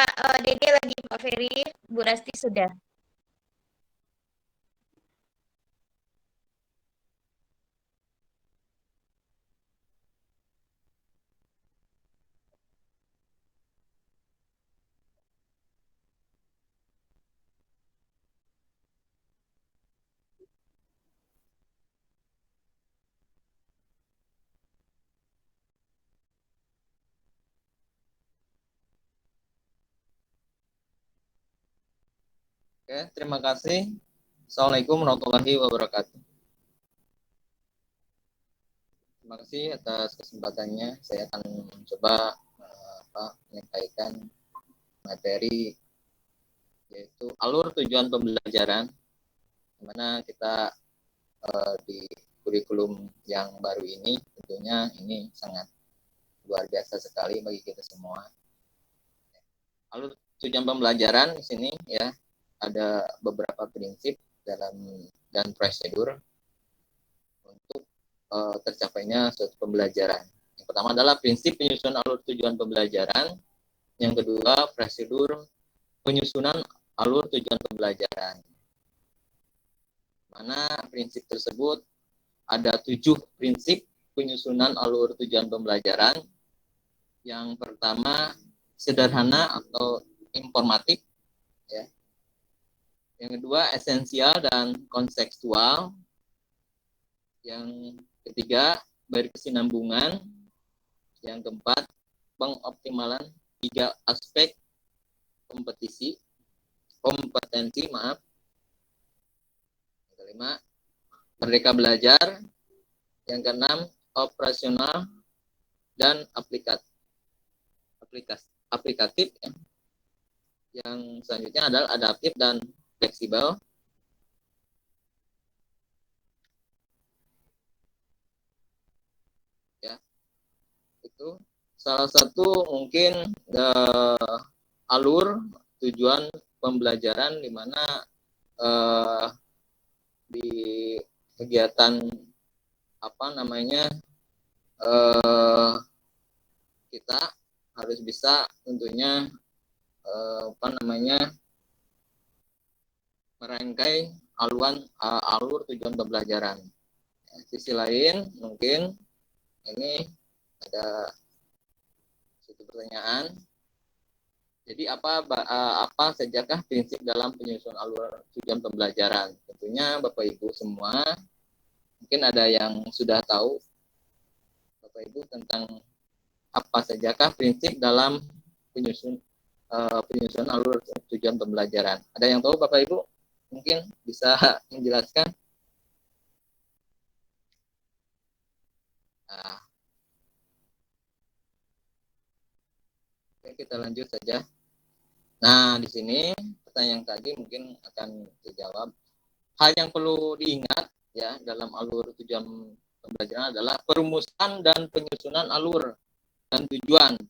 Pak Dede lagi, Pak Ferry, Bu Rasti sudah. Oke, terima kasih. Assalamualaikum warahmatullahi wabarakatuh. Terima kasih atas kesempatannya. Saya akan mencoba menyampaikan materi yaitu alur tujuan pembelajaran, di mana kita di kurikulum yang baru ini tentunya ini sangat luar biasa sekali bagi kita semua. Alur tujuan pembelajaran di sini ya ada beberapa prinsip dan prosedur untuk tercapainya suatu pembelajaran. Yang pertama adalah prinsip penyusunan alur tujuan pembelajaran. Yang kedua, prosedur penyusunan alur tujuan pembelajaran. Mana prinsip tersebut ada 7 prinsip penyusunan alur tujuan pembelajaran. Yang pertama, sederhana atau informatif. Ya. Yang kedua, esensial dan kontekstual. Yang ketiga, berkesinambungan. Yang keempat, pengoptimalan 3 aspek kompetensi. Yang kelima, merdeka belajar. Yang keenam, operasional dan aplikatif. Yang selanjutnya adalah adaptif dan fleksibel. Ya, itu salah satu mungkin alur tujuan pembelajaran di mana di kegiatan kita harus bisa tentunya merangkai alur tujuan pembelajaran. Sisi lain mungkin ini ada satu pertanyaan. Jadi apa sajakah prinsip dalam penyusunan alur tujuan pembelajaran? Tentunya Bapak Ibu semua mungkin ada yang sudah tahu Bapak Ibu tentang apa sajakah prinsip dalam penyusunan alur tujuan pembelajaran. Ada yang tahu Bapak Ibu? Mungkin bisa menjelaskan. Nah, oke, kita lanjut saja. Nah, di sini pertanyaan tadi mungkin akan dijawab. Hal yang perlu diingat ya dalam alur tujuan pembelajaran adalah perumusan dan penyusunan alur dan tujuan.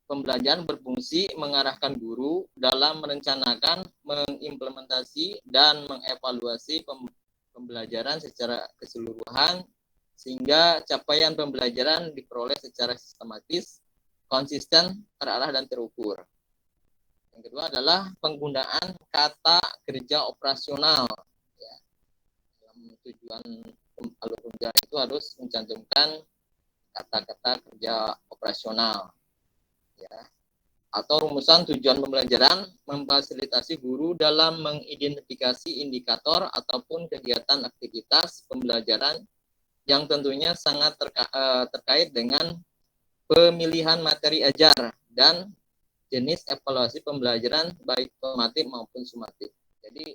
Pembelajaran berfungsi mengarahkan guru dalam merencanakan, mengimplementasi, dan mengevaluasi pembelajaran secara keseluruhan sehingga capaian pembelajaran diperoleh secara sistematis, konsisten, terarah, dan terukur. Yang kedua adalah penggunaan kata kerja operasional. Ya. Dalam tujuan alur pembelajaran itu harus mencantumkan kata-kata kerja operasional. Ya, atau rumusan tujuan pembelajaran memfasilitasi guru dalam mengidentifikasi indikator ataupun kegiatan aktivitas pembelajaran yang tentunya sangat terkait dengan pemilihan materi ajar dan jenis evaluasi pembelajaran baik formatif maupun sumatif. Jadi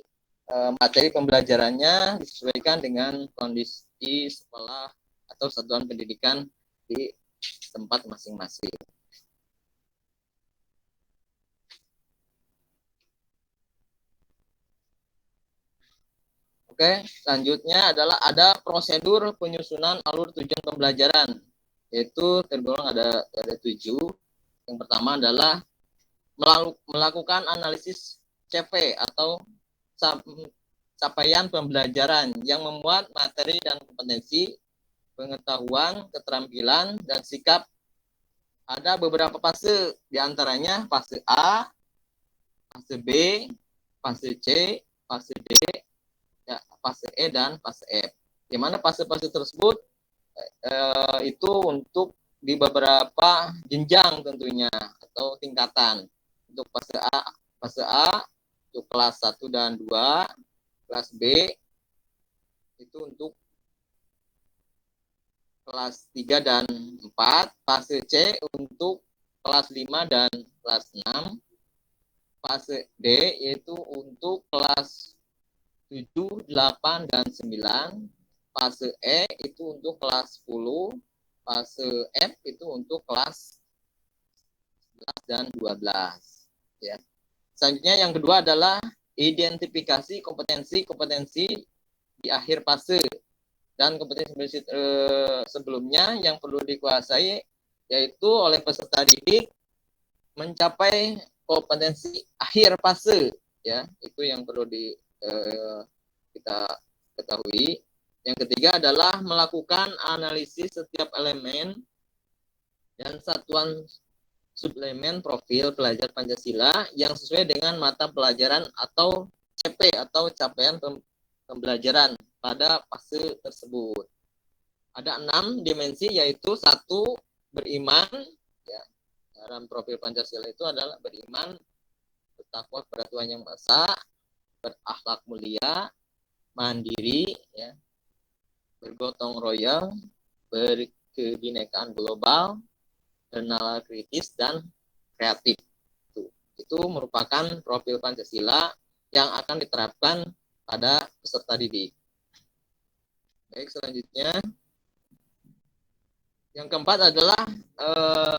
materi pembelajarannya disesuaikan dengan kondisi sekolah atau satuan pendidikan di tempat masing-masing. Oke, selanjutnya adalah ada prosedur penyusunan alur tujuan pembelajaran, yaitu tergolong ada 7. Yang pertama adalah melakukan analisis CV atau capaian pembelajaran yang memuat materi dan kompetensi, pengetahuan, keterampilan, dan sikap. Ada beberapa fase, diantaranya fase A, fase B, fase C, fase D, ya, fase E dan fase F. Di mana fase-fase tersebut itu untuk di beberapa jenjang tentunya atau tingkatan. Untuk fase A untuk kelas 1 dan 2, kelas B itu untuk kelas 3 dan 4, fase C untuk kelas 5 dan kelas 6, fase D yaitu untuk kelas 7, 8, dan 9, fase E itu untuk kelas 10, fase F itu untuk kelas 11 dan 12. Ya. Selanjutnya yang kedua adalah identifikasi kompetensi-kompetensi di akhir fase dan kompetensi sebelumnya yang perlu dikuasai yaitu oleh peserta didik mencapai kompetensi akhir fase, ya itu yang perlu kita ketahui. Yang ketiga adalah melakukan analisis setiap elemen dan satuan suplemen profil pelajar Pancasila yang sesuai dengan mata pelajaran atau CP atau capaian pembelajaran pada fase tersebut. Ada 6 dimensi, yaitu 1 beriman, ya, dalam profil Pancasila itu adalah beriman, bertakwa kepada Tuhan Yang Maha Esa, berakhlak mulia, mandiri, ya, bergotong royong, berkebinekaan global, bernalar kritis, dan kreatif. Itu merupakan profil Pancasila yang akan diterapkan pada peserta didik. Baik, selanjutnya yang keempat adalah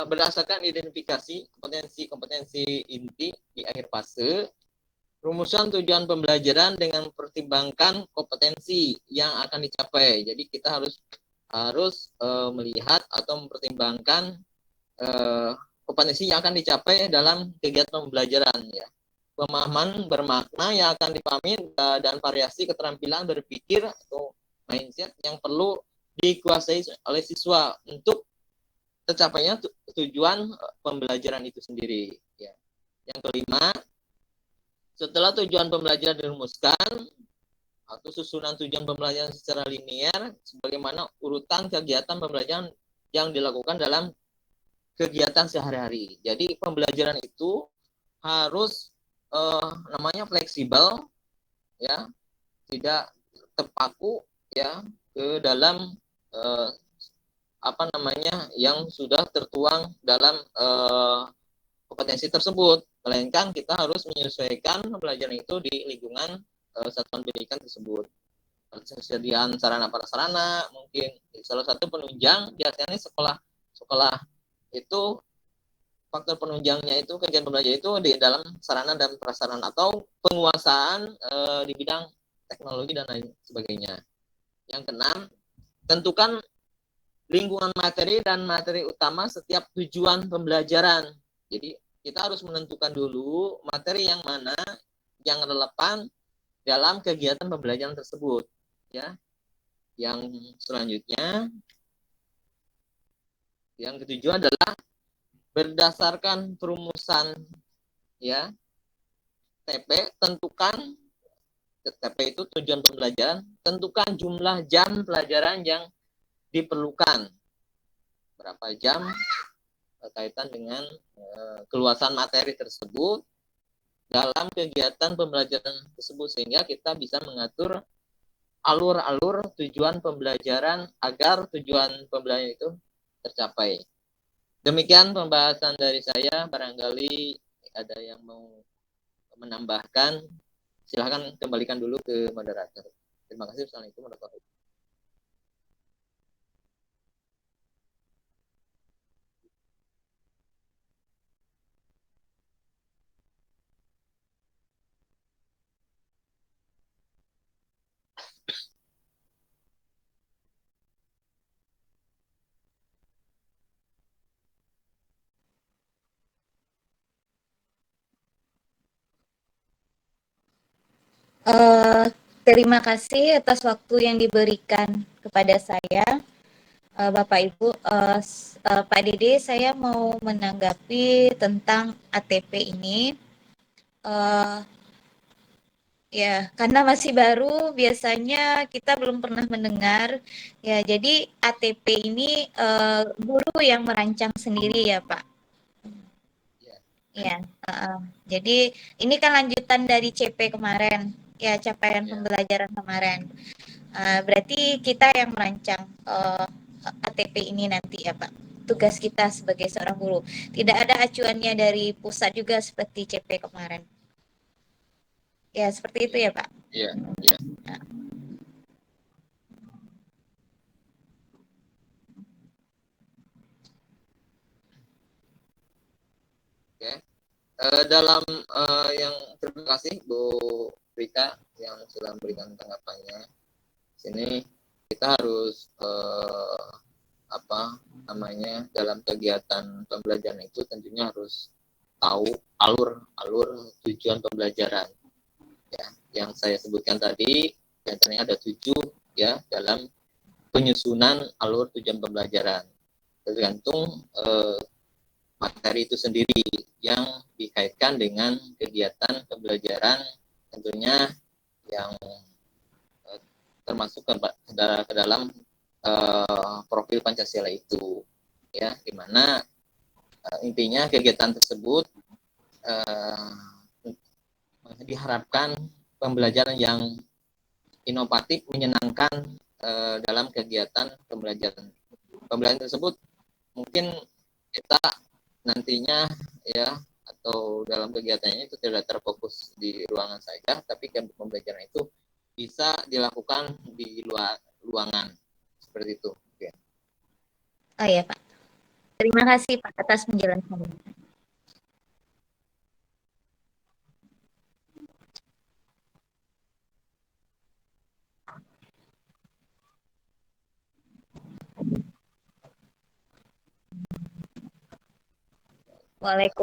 berdasarkan identifikasi kompetensi-kompetensi inti di akhir fase, rumusan tujuan pembelajaran dengan mempertimbangkan kompetensi yang akan dicapai. Jadi kita harus melihat atau mempertimbangkan kompetensi yang akan dicapai dalam kegiatan pembelajaran, ya. Pemahaman bermakna yang akan dipahami dan variasi keterampilan berpikir atau mindset yang perlu dikuasai oleh siswa untuk tercapainya tujuan pembelajaran itu sendiri, ya. Yang kelima, setelah tujuan pembelajaran dirumuskan atau susunan tujuan pembelajaran secara linear sebagaimana urutan kegiatan pembelajaran yang dilakukan dalam kegiatan sehari-hari. Jadi pembelajaran itu harus namanya fleksibel, ya, tidak terpaku, ya, ke dalam yang sudah tertuang dalam kompetensi tersebut, melainkan kita harus menyesuaikan pembelajaran itu di lingkungan satuan pendidikan tersebut. Kesediaan sarana prasarana, mungkin salah satu penunjang biasanya sekolah itu faktor penunjangnya itu kegiatan pembelajaran itu di dalam sarana dan prasarana atau penguasaan di bidang teknologi dan lain sebagainya. Yang keenam, tentukan lingkungan materi dan materi utama setiap tujuan pembelajaran. Jadi kita harus menentukan dulu materi yang mana yang relevan dalam kegiatan pembelajaran tersebut, ya. Yang selanjutnya, yang ketujuh adalah berdasarkan perumusan, ya, TP, tentukan TP itu tujuan pembelajaran, tentukan jumlah jam pelajaran yang diperlukan, berapa jam berkaitan dengan keluasan materi tersebut dalam kegiatan pembelajaran tersebut, sehingga kita bisa mengatur alur-alur tujuan pembelajaran agar tujuan pembelajaran itu tercapai. Demikian pembahasan dari saya. Barangkali ada yang mau menambahkan, silahkan kembalikan dulu ke moderator. Terima kasih. Assalamualaikum warahmatullahi wabarakatuh. Terima kasih atas waktu yang diberikan kepada saya, Bapak Ibu. Pak Dede, saya mau menanggapi tentang ATP ini. Eh, ya, karena masih baru, biasanya kita belum pernah mendengar. Ya, jadi ATP ini guru yang merancang sendiri ya, Pak. Ya, Ya, jadi ini kan lanjutan dari CP kemarin, ya capaian ya, pembelajaran kemarin. Berarti kita yang merancang ATP ini nanti ya Pak. Tugas kita sebagai seorang guru. Tidak ada acuannya dari pusat juga seperti CP kemarin. Ya, seperti itu ya, ya Pak. ya, ya. Oke. Dalam yang terima kasih Bu Rika yang sudah memberikan tanggapannya. Sini kita harus apa namanya dalam kegiatan pembelajaran itu tentunya harus tahu alur tujuan pembelajaran ya yang saya sebutkan tadi diantaranya ada 7 ya dalam penyusunan alur tujuan pembelajaran tergantung materi itu sendiri yang dikaitkan dengan kegiatan pembelajaran tentunya yang termasuk ke dalam profil Pancasila itu ya dimana intinya kegiatan tersebut diharapkan pembelajaran yang inovatif menyenangkan dalam kegiatan pembelajaran tersebut mungkin kita nantinya ya atau dalam kegiatannya itu tidak terfokus di ruangan saja tapi pembelajaran itu bisa dilakukan di luar ruangan seperti itu. Oke. Oh ya Pak. Terima kasih Pak atas penjelasannya. Waalaikumsalam.